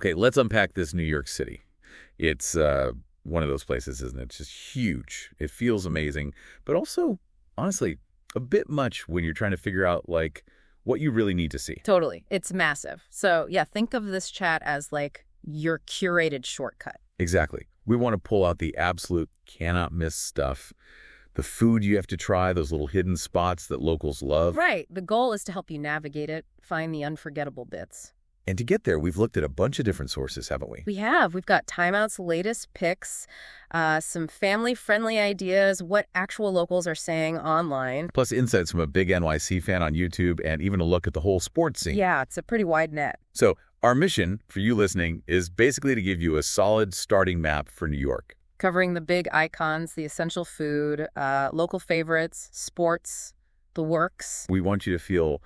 Okay, let's unpack this New York City. It's one of those places, isn't it? It's just huge. It feels amazing, but also, honestly, a bit much when you're trying to figure out, like, what you really need to see. Totally. It's massive. So, yeah, think of this chat as like your curated shortcut. Exactly. We want to pull out the absolute cannot miss stuff. The food you have to try, those little hidden spots that locals love. Right. The goal is to help you navigate it, find the unforgettable bits. And to get there, we've looked at a bunch of different sources, haven't we? We have. We've got Time Out's latest picks, some family-friendly ideas, what actual locals are saying online. Plus insights from a big NYC fan on YouTube and even a look at the whole sports scene. Yeah, it's a pretty wide net. So our mission for you listening is basically to give you a solid starting map for New York. Covering the big icons, the essential food, local favorites, sports, the works. We want you to feel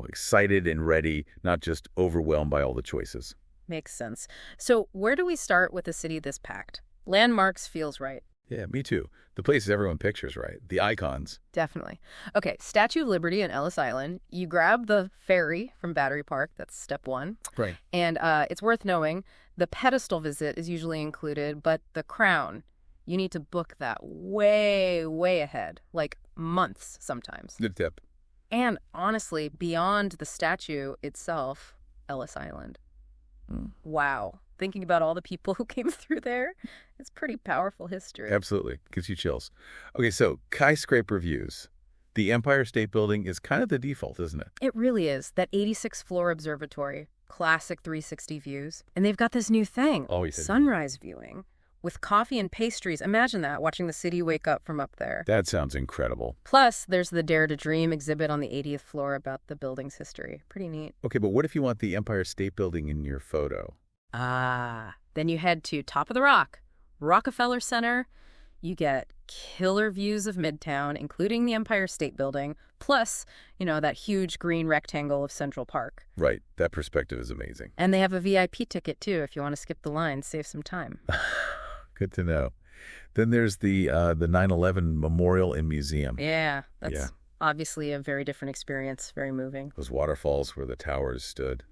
excited and ready, not just overwhelmed by all the choices. Makes sense. So where do we start with a city this packed? Landmarks feels right. Yeah, me too. The places everyone pictures, right? The icons. Definitely. Okay, Statue of Liberty and Ellis Island. You grab the ferry from Battery Park. That's step one. Right. And it's worth knowing the pedestal visit is usually included, but the crown, you need to book that way, way ahead, like months sometimes. Good tip. And honestly, beyond the statue itself, Ellis Island. Wow. Thinking about all the people who came through there, it's pretty powerful history. Absolutely. Gives you chills. Okay, so skyscraper views. The Empire State Building is kind of the default, isn't it? It really is. That 86th-floor observatory, classic 360 views. And they've got this new thing, sunrise viewing. With coffee and pastries. Imagine that, watching the city wake up from up there. That sounds incredible. Plus, there's the Dare to Dream exhibit on the 80th floor about the building's history. Pretty neat. Okay, but what if you want the Empire State Building in your photo? Then you head to Top of the Rock, Rockefeller Center. You get killer views of Midtown, including the Empire State Building, plus, that huge green rectangle of Central Park. Right. That perspective is amazing. And they have a VIP ticket, too, if you want to skip the line, save some time. Good to know. Then there's the 9/11 Memorial and Museum. Yeah, that's obviously a very different experience, very moving. Those waterfalls where the towers stood.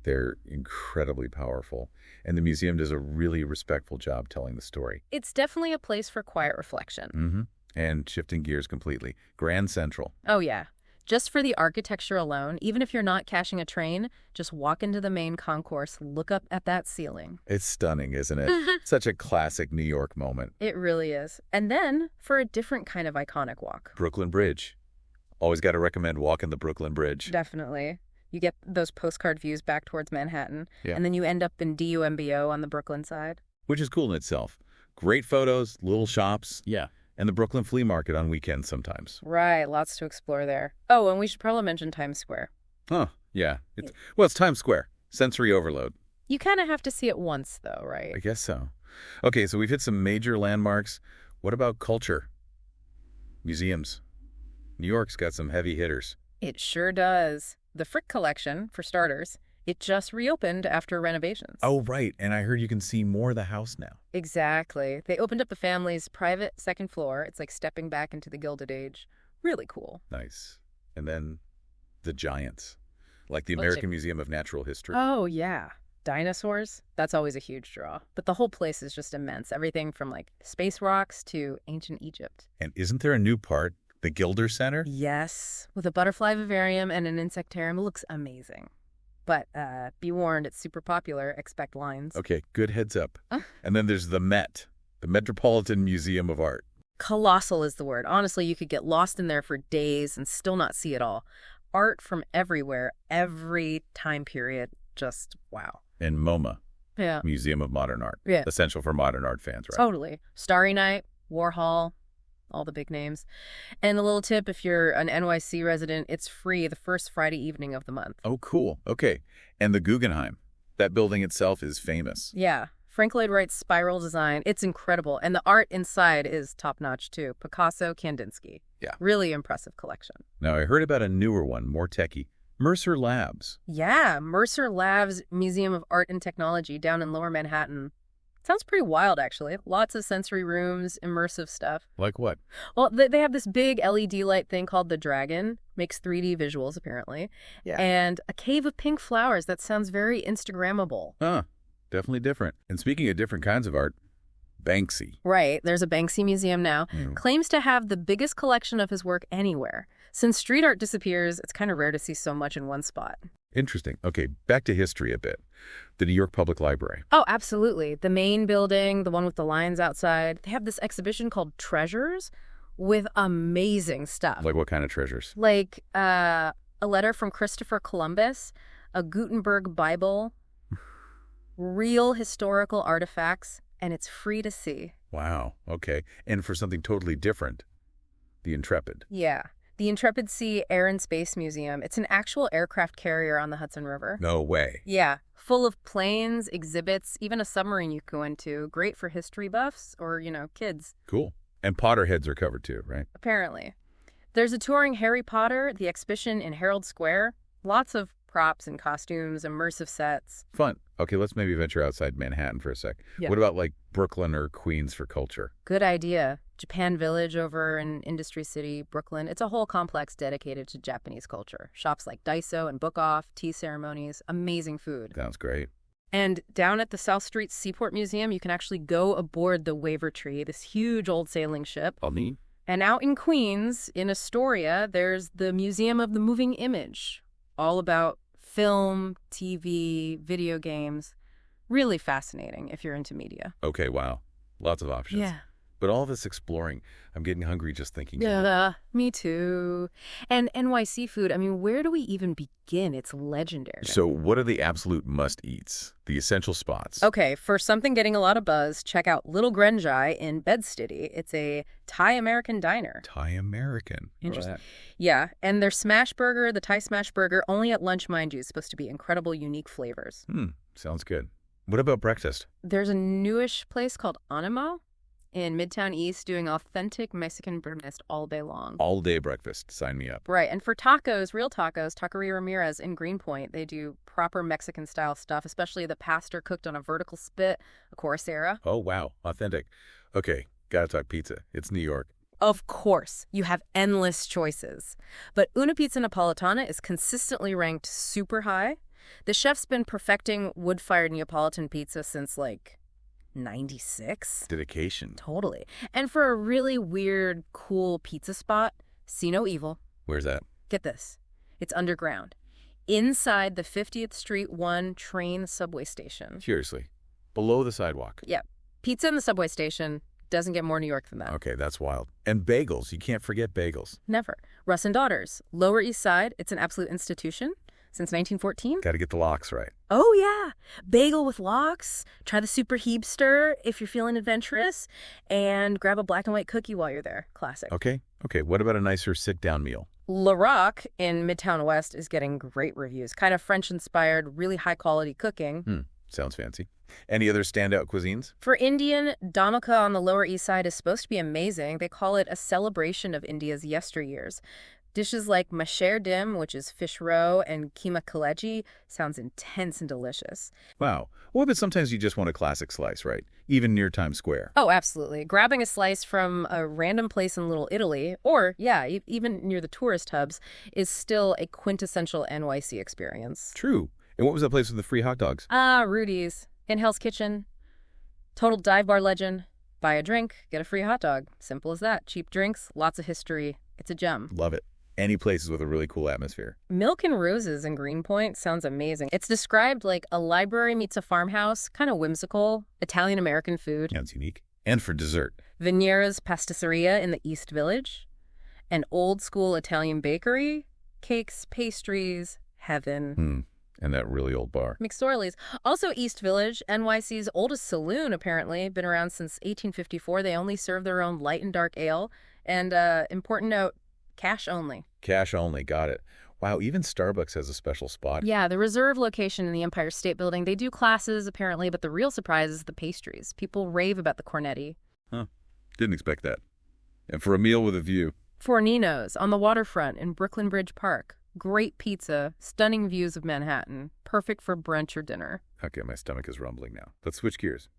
They're incredibly powerful. And the museum does a really respectful job telling the story. It's definitely a place for quiet reflection. Mm-hmm. And shifting gears completely. Grand Central. Oh, yeah. Just for the architecture alone, even if you're not catching a train, just walk into the main concourse, look up at that ceiling. It's stunning, isn't it? Such a classic New York moment. It really is. And then, for a different kind of iconic walk. Brooklyn Bridge. Always got to recommend walking the Brooklyn Bridge. Definitely. You get those postcard views back towards Manhattan, and then you end up in DUMBO on the Brooklyn side. Which is cool in itself. Great photos, little shops. Yeah. And the Brooklyn Flea Market on weekends sometimes. Right, lots to explore there. Oh, and we should probably mention Times Square. Oh, yeah. It's Times Square. Sensory overload. You kind of have to see it once, though, right? I guess so. Okay, so we've hit some major landmarks. What about culture? Museums. New York's got some heavy hitters. It sure does. The Frick Collection, for starters, it just reopened after renovations. Oh, right. And I heard you can see more of the house now. Exactly. They opened up the family's private second floor. It's like stepping back into the Gilded Age. Really cool. Nice. And then the giants, like the American Museum of Natural History. Oh, yeah. Dinosaurs? That's always a huge draw. But the whole place is just immense. Everything from like space rocks to ancient Egypt. And isn't there a new part? The Gilder Center? Yes. With a butterfly vivarium and an insectarium. It looks amazing. But be warned, it's super popular. Expect lines. Okay, good heads up. And then there's the Met, the Metropolitan Museum of Art. Colossal is the word. Honestly, you could get lost in there for days and still not see it all. Art from everywhere, every time period. Just wow. And MoMA, yeah, Museum of Modern Art. Yeah. Essential for modern art fans, right? Totally. Starry Night, Warhol, all the big names. And a little tip, if you're an NYC resident, it's free the first Friday evening of the month. Oh, cool. Okay. And the Guggenheim. That building itself is famous. Yeah. Frank Lloyd Wright's spiral design, it's incredible. And the art inside is top-notch, too. Picasso, Kandinsky. Yeah. Really impressive collection. Now, I heard about a newer one, more techie. Mercer Labs. Yeah. Mercer Labs Museum of Art and Technology down in Lower Manhattan. Sounds pretty wild, actually. Lots of sensory rooms, immersive stuff. Like what? Well, they have this big LED light thing called the Dragon. Makes 3D visuals, apparently. Yeah. And a cave of pink flowers. That sounds very Instagrammable. Huh. Definitely different. And speaking of different kinds of art, Banksy. Right. There's a Banksy museum now. Mm. Claims to have the biggest collection of his work anywhere. Since street art disappears, it's kind of rare to see so much in one spot. Interesting. Okay, back to history a bit. The New York Public Library. Oh, absolutely. The main building, the one with the lions outside, they have this exhibition called Treasures with amazing stuff. Like what kind of treasures? Like a letter from Christopher Columbus, a Gutenberg Bible, real historical artifacts, and it's free to see. Wow. Okay. And for something totally different, the Intrepid. Yeah. The Intrepid Sea Air and Space Museum. It's an actual aircraft carrier on the Hudson River. No way. Yeah. Full of planes, exhibits, even a submarine you can go into. Great for history buffs or, kids. Cool. And Potterheads are covered too, right? Apparently. There's a touring Harry Potter, the exhibition in Herald Square. Lots of props and costumes, immersive sets. Fun. Okay, let's maybe venture outside Manhattan for a sec. Yeah. What about like Brooklyn or Queens for culture? Good idea. Japan Village over in Industry City, Brooklyn. It's a whole complex dedicated to Japanese culture. Shops like Daiso and Book Off, tea ceremonies, amazing food. Sounds great. And down at the South Street Seaport Museum, you can actually go aboard the Waver Tree, this huge old sailing ship. All neat. And out in Queens, in Astoria, there's the Museum of the Moving Image, all about film, TV, video games. Really fascinating if you're into media. Okay, wow. Lots of options. Yeah. But all this exploring, I'm getting hungry just thinking. Yeah, me too. And NYC food, I mean, where do we even begin? It's legendary. So what are the absolute must-eats? The essential spots? Okay, for something getting a lot of buzz, check out Little Grenjai in Bed-Stuy. It's a Thai-American diner. Thai-American. Interesting. Yeah, and their smash burger, the Thai smash burger, only at lunch, mind you, is supposed to be incredible, unique flavors. Sounds good. What about breakfast? There's a newish place called Animo in Midtown East doing authentic Mexican breakfast all day long. All day breakfast. Sign me up. Right. And for tacos, real tacos, Taqueria Ramirez in Greenpoint, they do proper Mexican-style stuff, especially the pasta cooked on a vertical spit, a Choricera. Oh, wow. Authentic. Okay, gotta talk pizza. It's New York. Of course, you have endless choices. But Una Pizza Napolitana is consistently ranked super high. The chef's been perfecting wood-fired Neapolitan pizza since, 96? Dedication. Totally. And for a really weird, cool pizza spot, see no evil. Where's that? Get this. It's underground. Inside the 50th Street 1 train subway station. Seriously. Below the sidewalk. Yeah. Pizza in the subway station doesn't get more New York than that. Okay, that's wild. And bagels. You can't forget bagels. Never. Russ and Daughters. Lower East Side. It's an absolute institution. Since 1914? Got to get the locks right. Oh, yeah. Bagel with lox. Try the super heapster if you're feeling adventurous. And grab a black and white cookie while you're there. Classic. Okay. What about a nicer sit-down meal? Le Roc in Midtown West is getting great reviews. Kind of French-inspired, really high-quality cooking. Sounds fancy. Any other standout cuisines? For Indian, Dhamaka on the Lower East Side is supposed to be amazing. They call it a celebration of India's yesteryears. Dishes like masher dim, which is fish roe, and keema kaleji sounds intense and delicious. Wow. Well, but sometimes you just want a classic slice, right? Even near Times Square. Oh, absolutely. Grabbing a slice from a random place in Little Italy, or, even near the tourist hubs, is still a quintessential NYC experience. True. And what was that place with the free hot dogs? Rudy's. In Hell's Kitchen. Total dive bar legend. Buy a drink, get a free hot dog. Simple as that. Cheap drinks, lots of history. It's a gem. Love it. Any places with a really cool atmosphere. Milk and Roses in Greenpoint sounds amazing. It's described like a library meets a farmhouse, kind of whimsical, Italian-American food. Sounds unique. And for dessert. Veniera's Pasticceria in the East Village. An old-school Italian bakery. Cakes, pastries, heaven. And that really old bar. McSorley's. Also East Village, NYC's oldest saloon, apparently. Been around since 1854. They only serve their own light and dark ale. And, important note, cash only. Cash only. Got it. Wow, even Starbucks has a special spot. Yeah, the reserve location in the Empire State Building. They do classes, apparently, but the real surprise is the pastries. People rave about the cornetti. Huh. Didn't expect that. And for a meal with a view. Fornino's on the waterfront in Brooklyn Bridge Park. Great pizza, stunning views of Manhattan. Perfect for brunch or dinner. Okay, my stomach is rumbling now. Let's switch gears.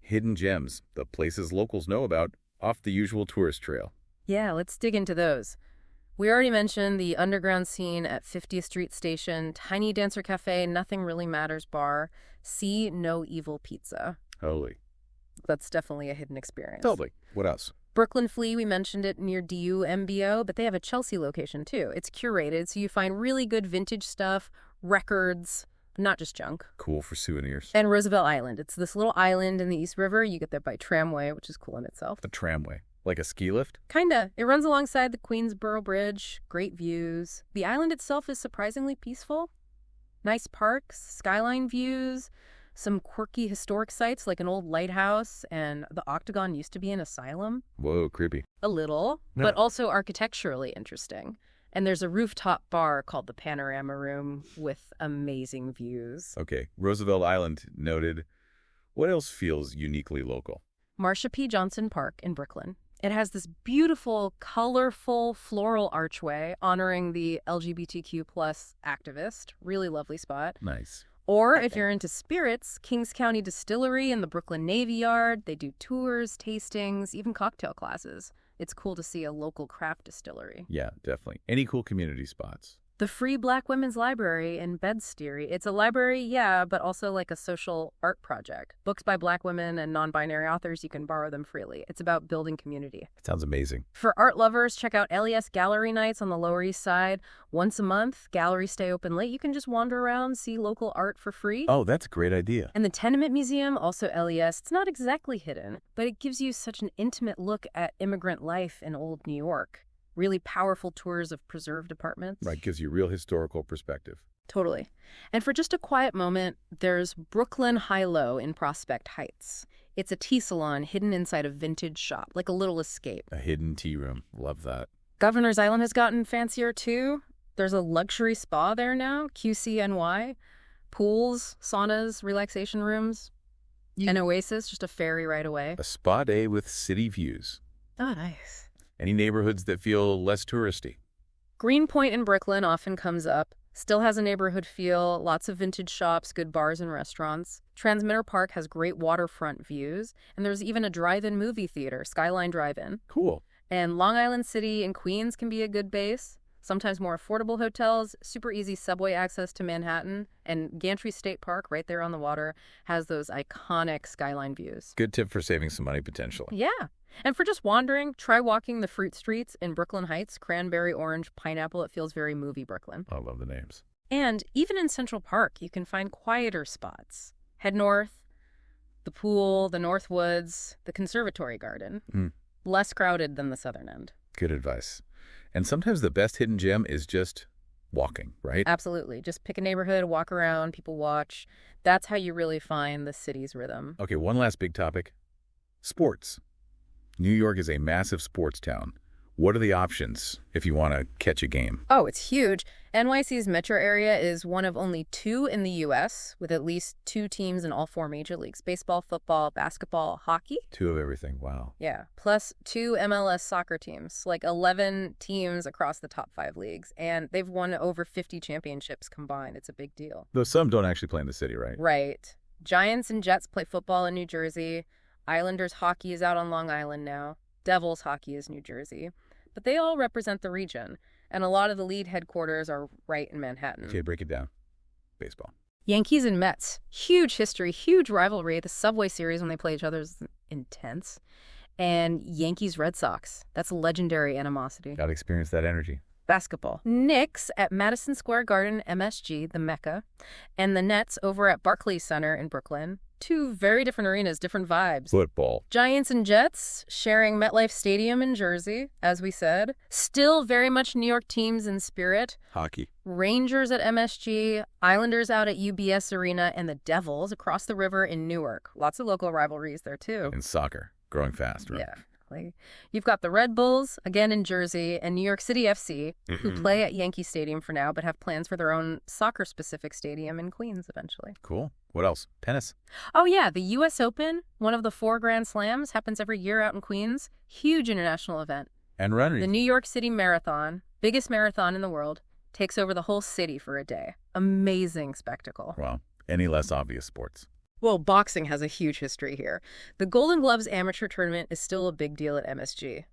Hidden gems, the places locals know about, off the usual tourist trail. Yeah, let's dig into those. We already mentioned the underground scene at 50th Street Station, Tiny Dancer Cafe, Nothing Really Matters bar, See No Evil Pizza. Holy. That's definitely a hidden experience. Totally. What else? Brooklyn Flea, we mentioned it near DU MBO, but they have a Chelsea location too. It's curated, so you find really good vintage stuff, records, not just junk. Cool for souvenirs. And Roosevelt Island. It's this little island in the East River. You get there by tramway, which is cool in itself. The tramway. Like a ski lift? Kinda. It runs alongside the Queensboro Bridge. Great views. The island itself is surprisingly peaceful. Nice parks, skyline views, some quirky historic sites like an old lighthouse, and the Octagon used to be an asylum. Whoa, creepy. A little, No. but also architecturally interesting. And there's a rooftop bar called the Panorama Room with amazing views. Okay, Roosevelt Island noted. What else feels uniquely local? Marsha P. Johnson Park in Brooklyn. It has this beautiful, colorful floral archway honoring the LGBTQ plus activist. Really lovely spot. Nice. Or if you're into spirits, Kings County Distillery and the Brooklyn Navy Yard. They do tours, tastings, even cocktail classes. It's cool to see a local craft distillery. Yeah, definitely. Any cool community spots? The Free Black Women's Library in Bed-Stuy. It's a library, yeah, but also like a social art project. Books by Black women and non-binary authors, you can borrow them freely. It's about building community. That sounds amazing. For art lovers, check out LES Gallery Nights on the Lower East Side. Once a month, galleries stay open late. You can just wander around, see local art for free. Oh, that's a great idea. And the Tenement Museum, also LES, it's not exactly hidden, but it gives you such an intimate look at immigrant life in old New York. Really powerful tours of preserved apartments. Right, gives you real historical perspective. Totally. And for just a quiet moment, there's Brooklyn High-Low in Prospect Heights. It's a tea salon hidden inside a vintage shop, like a little escape. A hidden tea room. Love that. Governor's Island has gotten fancier too. There's a luxury spa there now, QCNY. Pools, saunas, relaxation rooms. An oasis, just a ferry right away. A spa day with city views. Oh, nice. Any neighborhoods that feel less touristy? Greenpoint in Brooklyn often comes up. Still has a neighborhood feel, lots of vintage shops, good bars and restaurants. Transmitter Park has great waterfront views, and there's even a drive-in movie theater, Skyline Drive-In. Cool. And Long Island City and Queens can be a good base. Sometimes more affordable hotels, super easy subway access to Manhattan, and Gantry State Park, right there on the water, has those iconic skyline views. Good tip for saving some money potentially. Yeah. And for just wandering, try walking the fruit streets in Brooklyn Heights, cranberry, orange, pineapple. It feels very movie Brooklyn. I love the names. And even in Central Park, you can find quieter spots. Head north, the pool, the North Woods, the Conservatory Garden. Less crowded than the southern end. Good advice. And sometimes the best hidden gem is just walking, right? Absolutely. Just pick a neighborhood, walk around, people watch. That's how you really find the city's rhythm. Okay, one last big topic. Sports. New York is a massive sports town. What are the options if you want to catch a game? Oh, it's huge. NYC's metro area is one of only 2 in the U.S., with at least 2 teams in all 4 major leagues. Baseball, football, basketball, hockey. 2 of everything. Wow. Yeah. Plus 2 MLS soccer teams, like 11 teams across the top 5 leagues. And they've won over 50 championships combined. It's a big deal. Though some don't actually play in the city, right? Right. Giants and Jets play football in New Jersey. Islanders hockey is out on Long Island now. Devils hockey is New Jersey. But they all represent the region, and a lot of the league headquarters are right in Manhattan. Okay, break it down. Baseball. Yankees and Mets. Huge history, huge rivalry. The Subway Series when they play each other is intense. And Yankees Red Sox. That's legendary animosity. Got to experience that energy. Basketball. Knicks at Madison Square Garden, MSG, the Mecca. And the Nets over at Barclays Center in Brooklyn. 2 very different arenas, different vibes. Football. Giants and Jets sharing MetLife Stadium in Jersey, as we said. Still very much New York teams in spirit. Hockey. Rangers at MSG, Islanders out at UBS Arena, and the Devils across the river in Newark. Lots of local rivalries there, too. And soccer. Growing fast, right? Yeah. You've got the Red Bulls, again in Jersey, and New York City FC, who play at Yankee Stadium for now, but have plans for their own soccer-specific stadium in Queens eventually. Cool. What else? Tennis. Oh, yeah. The U.S. Open, one of the 4 Grand Slams, happens every year out in Queens. Huge international event. And running. The New York City Marathon, biggest marathon in the world, takes over the whole city for a day. Amazing spectacle. Wow. Any less obvious sports? Well, boxing has a huge history here. The Golden Gloves amateur tournament is still a big deal at MSG.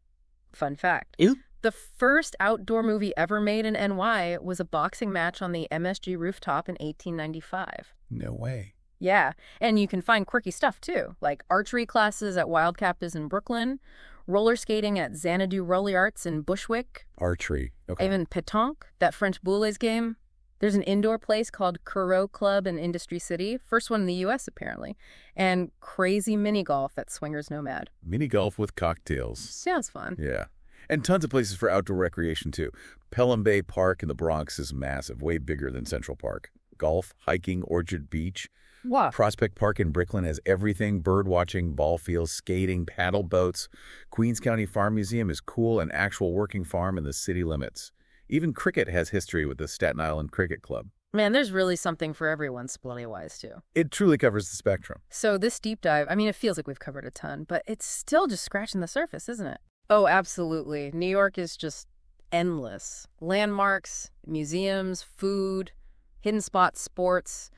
Fun fact. Ew. The first outdoor movie ever made in NY was a boxing match on the MSG rooftop in 1895. No way. Yeah, and you can find quirky stuff, too, like archery classes at Wildcat in Brooklyn, roller skating at Xanadu Roller Arts in Bushwick, Archery. Okay. even pétanque, that French boules game. There's an indoor place called Curated Club in Industry City, first one in the U.S. apparently, and crazy mini golf at Swingers Nomad. Mini golf with cocktails. Sounds fun. Yeah. And tons of places for outdoor recreation, too. Pelham Bay Park in the Bronx is massive, way bigger than Central Park. Golf, hiking, Orchard Beach. Wow. Prospect Park in Brooklyn has everything: bird watching, ball fields, skating, paddle boats. Queens County Farm Museum is cool, an actual working farm in the city limits. Even cricket has history with the Staten Island Cricket Club. Man, there's really something for everyone, splotty-wise, too. It truly covers the spectrum. So this deep dive, I mean, it feels like we've covered a ton, but it's still just scratching the surface, isn't it? Oh, absolutely. New York is just endless. Landmarks, museums, food, hidden spots, sports.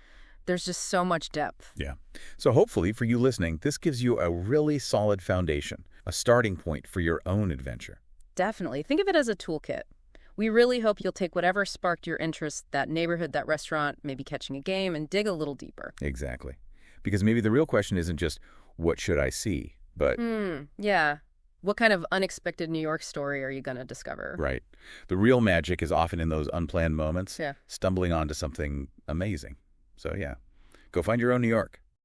There's just so much depth. Yeah. So hopefully for you listening, this gives you a really solid foundation, a starting point for your own adventure. Definitely. Think of it as a toolkit. We really hope you'll take whatever sparked your interest, that neighborhood, that restaurant, maybe catching a game, and dig a little deeper. Exactly. Because maybe the real question isn't just, what should I see? But, Yeah. What kind of unexpected New York story are you going to discover? right. The real magic is often in those unplanned moments, Yeah. stumbling onto something amazing. So yeah, go find your own New York.